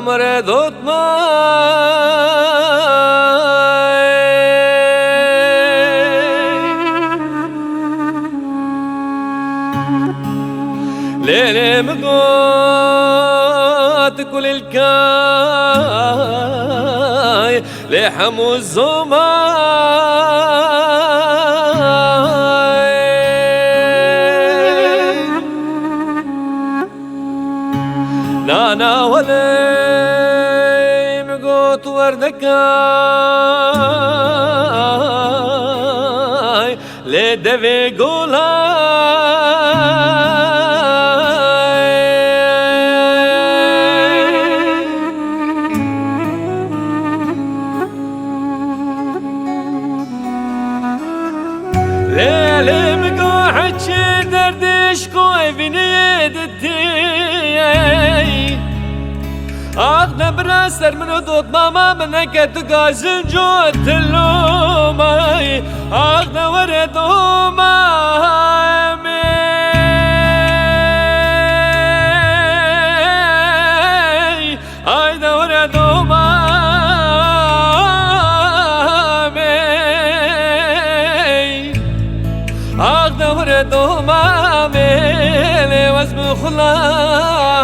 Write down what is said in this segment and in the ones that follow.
مردوتما ليلي مقوت كل الكاي لحمو الزماي نانا ولي مقوت وردكاي لدفي ليلي مقوحك دردش كوي بنيدتي أغنى براسر من دوت ماما منك تقاسل جوت اللومي أغنى ورد أمامي أغنى ورد ورد مامي لوزم خلامي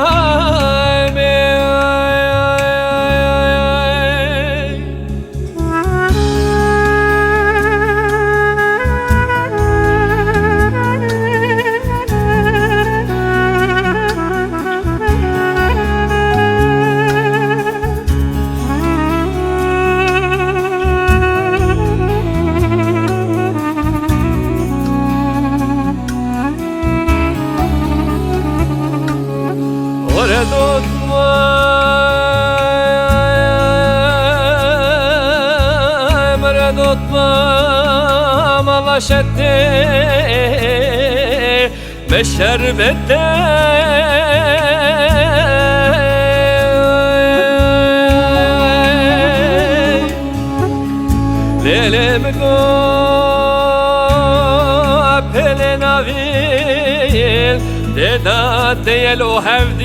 مردوت ما مشتي بشربتي ليلي مقوب بلنا فيل دادت يلو حفظ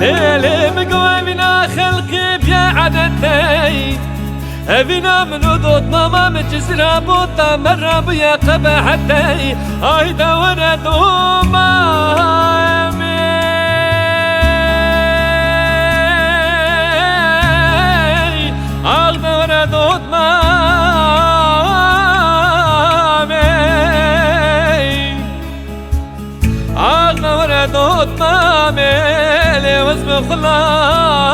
ليلي مقوى بنا خلقي بيا عدتي بنا من ودود ماما مجزرة بوطة مرة بيا قبحتي ايدا ورد أمامي أغنى ورد أمامي أغنى ورد أمامي لوزم خلامي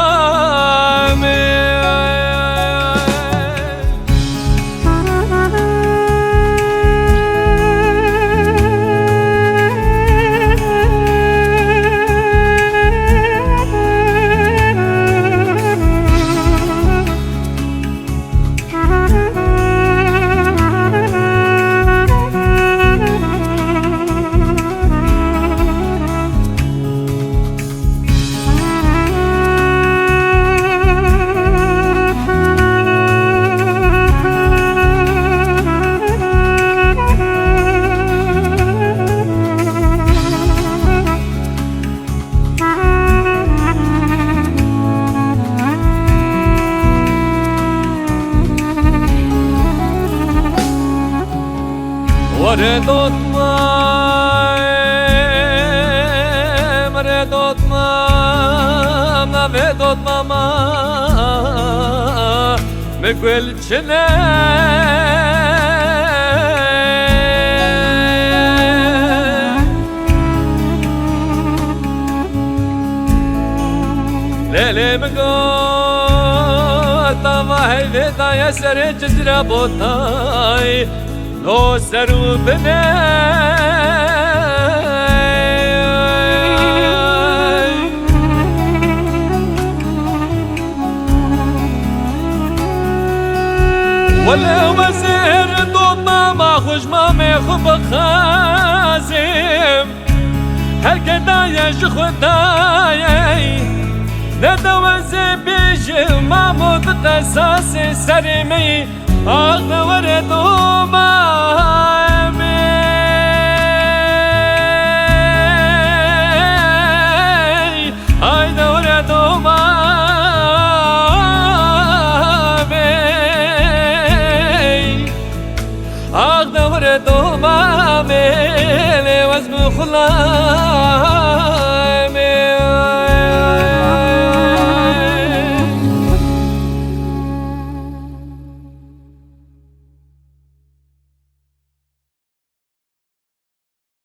مردوت ما مردوت ماما مقول جنة ليلي مقول طماهي فيدا يسر جزرة بوطاي لو سرو بناي ولا وزير دوب ما خوش ما خوب خازم هر كدايش خداي ندوز زبيج مامود قصاص سرمي أغنور دوما